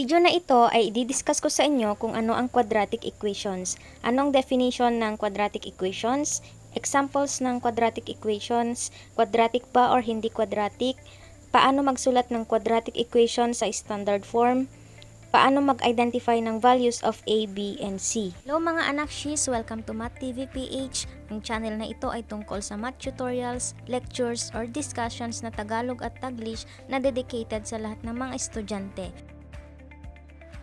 Video na ito ay i-discuss ko sa inyo kung ano ang quadratic equations, anong definition ng quadratic equations, examples ng quadratic equations, quadratic ba or hindi quadratic, paano magsulat ng quadratic equation sa standard form, paano mag-identify ng values of A, B, and C. Hello mga anak shis! Welcome to Math TV PH. Ang channel na ito ay tungkol sa math tutorials, lectures, or discussions na Tagalog at Taglish na dedicated sa lahat ng mga estudyante.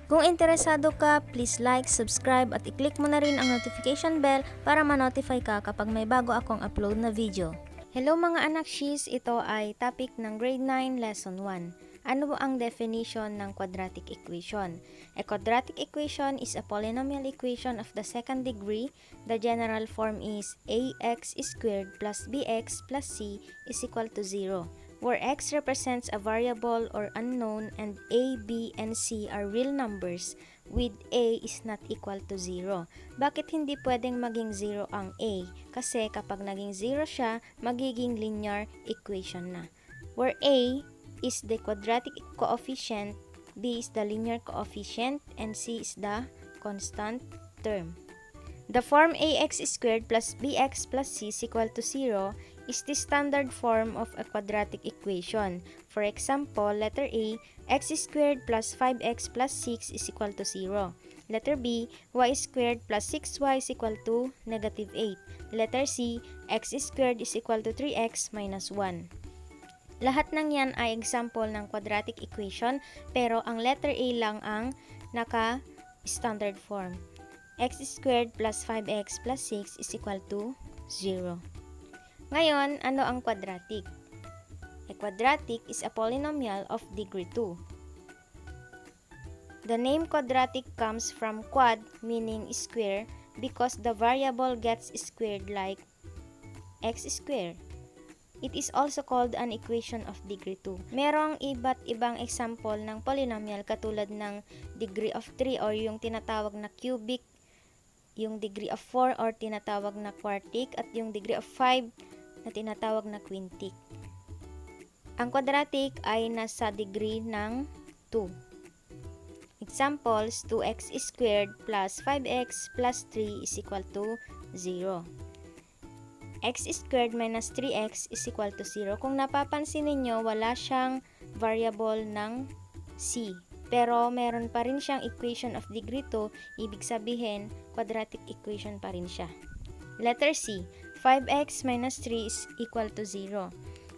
Kung interesado ka, please like, subscribe at i-click mo na rin ang notification bell para ma-notify ka kapag may bago akong upload na video. Hello mga anak shis! Ito ay topic ng grade 9 lesson 1. Ano ang definition ng quadratic equation? A quadratic equation is a polynomial equation of the second degree. The general form is ax squared plus bx plus c is equal to 0. Where x represents a variable or unknown and a, b, and c are real numbers with a is not equal to 0. Bakit hindi pwedeng maging 0 ang a? Kasi kapag naging 0 siya, magiging linear equation na. Where a is the quadratic coefficient, b is the linear coefficient, and c is the constant term. The form ax squared plus bx plus c is equal to 0 is the standard form of a quadratic equation. For example, letter A, x squared plus 5x plus 6 is equal to 0. Letter B, y squared plus 6y is equal to negative 8. Letter C, x squared is equal to 3x minus 1. Lahat ng yan ay example ng quadratic equation, pero ang letter A lang ang naka-standard form. X squared plus 5x plus 6 is equal to 0. Ngayon, ano ang quadratic? A quadratic is a polynomial of degree 2. The name quadratic comes from quad, meaning square, because the variable gets squared like x squared. It is also called an equation of degree 2. Merong iba't ibang example ng polynomial katulad ng degree of 3 or yung tinatawag na cubic, yung degree of 4 or tinatawag na quartic, at yung degree of 5 na tinatawag na quintic. Ang quadratic ay nasa degree ng 2. Examples, 2x squared plus 5x plus 3 is equal to 0. X squared minus 3x is equal to 0. Kung napapansin ninyo, wala siyang variable ng c. Pero meron pa rin siyang equation of degree 2, ibig sabihin, quadratic equation pa rin siya. Letter C, 5x minus 3 is equal to 0.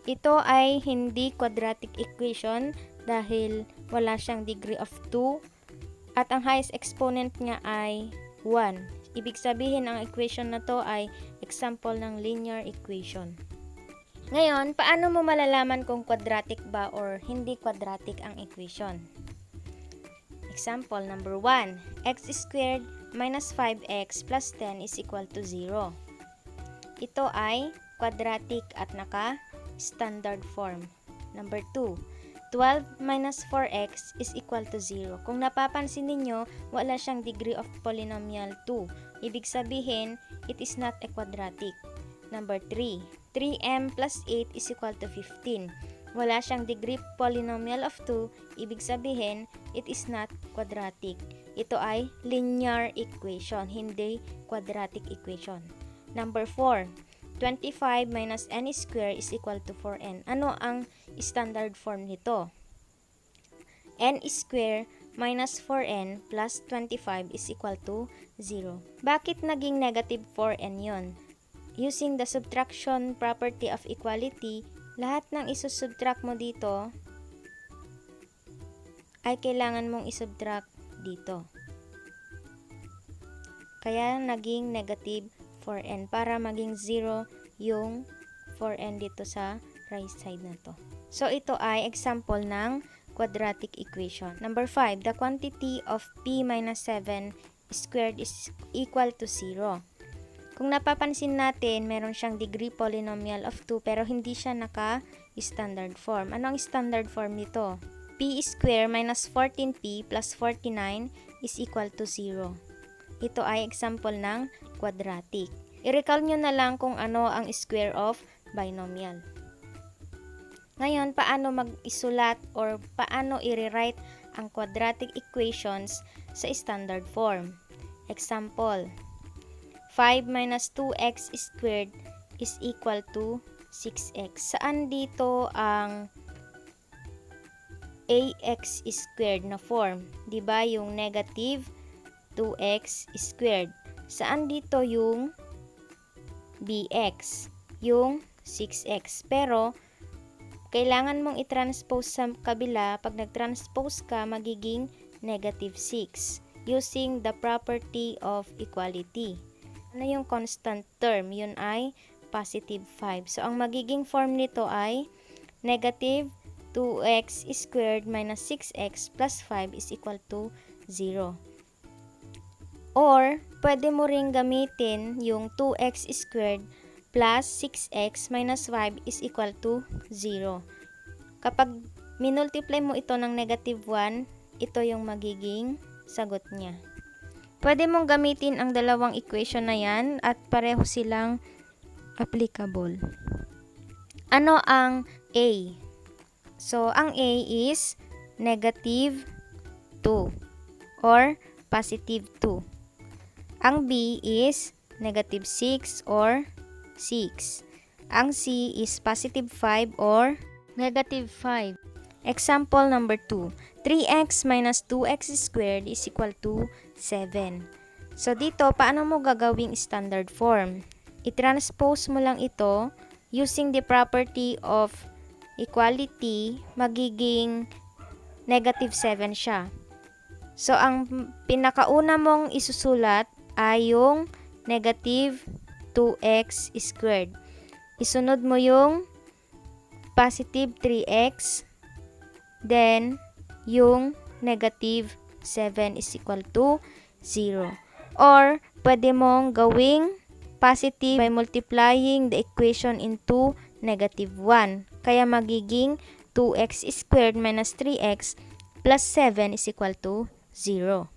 Ito ay hindi quadratic equation dahil wala siyang degree of 2 at ang highest exponent niya ay 1. Ibig sabihin ang equation na to ay example ng linear equation. Ngayon, paano mo malalaman kung quadratic ba or hindi quadratic ang equation? Example number 1, x squared minus 5x plus 10 is equal to 0. Ito ay quadratic at naka-standard form. Number 2, 12 minus 4x is equal to 0. Kung napapansin ninyo, wala siyang degree of polynomial 2. Ibig sabihin, it is not a quadratic. Number 3, 3m plus 8 is equal to 15. Wala siyang degree polynomial of 2. Ibig sabihin, it is not quadratic. Ito ay linear equation, hindi quadratic equation. Number 4, 25 minus n squared is equal to 4n. Ano ang standard form nito? N squared minus 4n plus 25 is equal to 0. Bakit naging negative 4n yon? Using the subtraction property of equality, lahat ng isusubtract mo dito ay kailangan mong isubtract dito. Kaya naging negative 4n para maging 0 yung 4n dito sa right side na to. So, ito ay example ng quadratic equation. Number 5, the quantity of p minus 7 squared is equal to 0. Kung napapansin natin, meron siyang degree polynomial of 2 pero hindi siya naka-standard form. Ano ang standard form nito? P squared minus 14p plus 49 is equal to 0. Ito ay example ng quadratic. I-recall nyo na lang kung ano ang square of binomial. Ngayon, paano mag-isulat or paano i-rewrite ang quadratic equations sa standard form. Example, 5 minus 2x squared is equal to 6x. Saan dito ang ax squared na form? Diba yung negative 2x squared. Saan dito yung bx? Yung 6x. Pero, kailangan mong i-transpose sa kabila. Pag nag-transpose ka, magiging negative 6 using the property of equality. Ano yung constant term? Yun ay positive 5. So, ang magiging form nito ay negative 2x squared minus 6x plus 5 is equal to 0. Or, pwede mo ring gamitin yung 2x squared plus 6x minus 5 is equal to 0. Kapag minultiply mo ito ng negative 1, ito yung magiging sagot niya. Pwede mong gamitin ang dalawang equation na yan at pareho silang applicable. Ano ang A? So, ang A is negative 2 or positive 2. Ang B is negative 6 or 6. Ang C is positive 5 or negative 5. Example number 2. 3x minus 2x squared is equal to 7. So, dito, paano mo gagawing standard form? I-transpose mo lang ito using the property of equality, magiging negative 7 siya. So, ang pinakauna mong isusulat ay yung negative 2x squared. Isunod mo yung positive 3x, then yung negative 7 is equal to 0. Or, pwede mong gawing positive by multiplying the equation into negative 1. Kaya magiging 2x squared minus 3x plus 7 is equal to 0.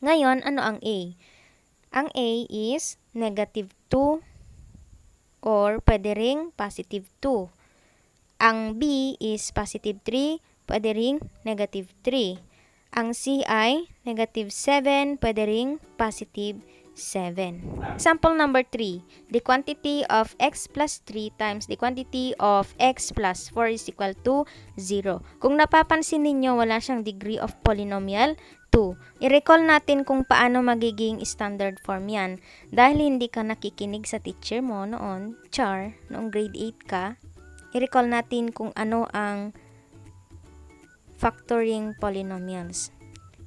Ngayon, ano ang A? Ang A is negative 2 or pwede ring positive 2. Ang B is positive 3, pwede ring negative 3. Ang C ay negative 7, pwede ring positive 7. Example number 3. The quantity of x plus 3 times the quantity of x plus 4 is equal to 0. Kung napapansin ninyo, wala siyang degree of polynomial 2. I-recall natin kung paano magiging standard form yan. Dahil hindi ka nakikinig sa teacher mo noon, noong grade 8 ka, i-recall natin kung ano ang factoring polynomials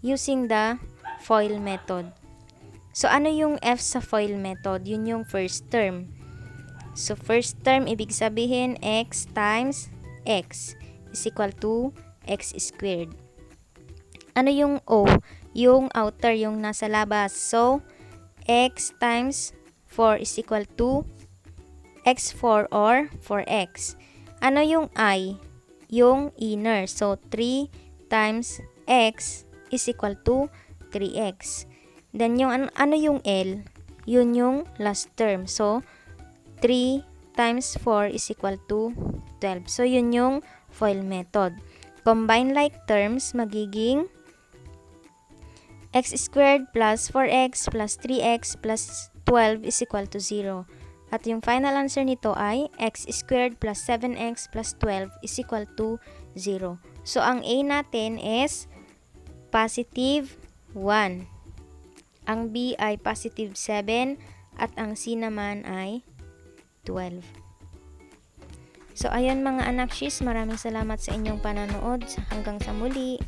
using the FOIL method. So, ano yung f sa FOIL method? Yun yung first term. So, first term, ibig sabihin, x times x is equal to x squared. Ano yung O? Yung outer, yung nasa labas. So, x times 4 is equal to x4 or 4x. Ano yung I? Yung inner. So, 3 times x is equal to 3x. Then, yung ano yung L? Yun yung last term. So, 3 times 4 is equal to 12. So, yun yung FOIL method. Combine like terms, magiging x squared plus 4x plus 3x plus 12 is equal to 0. At yung final answer nito ay x squared plus 7x plus 12 is equal to 0. So, ang A natin is positive 1. Ang B ay positive 7 at ang C naman ay 12. So, ayun mga anak shis, maraming salamat sa inyong panonood. Hanggang sa muli.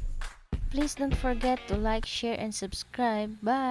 Please don't forget to like, share, and subscribe. Bye!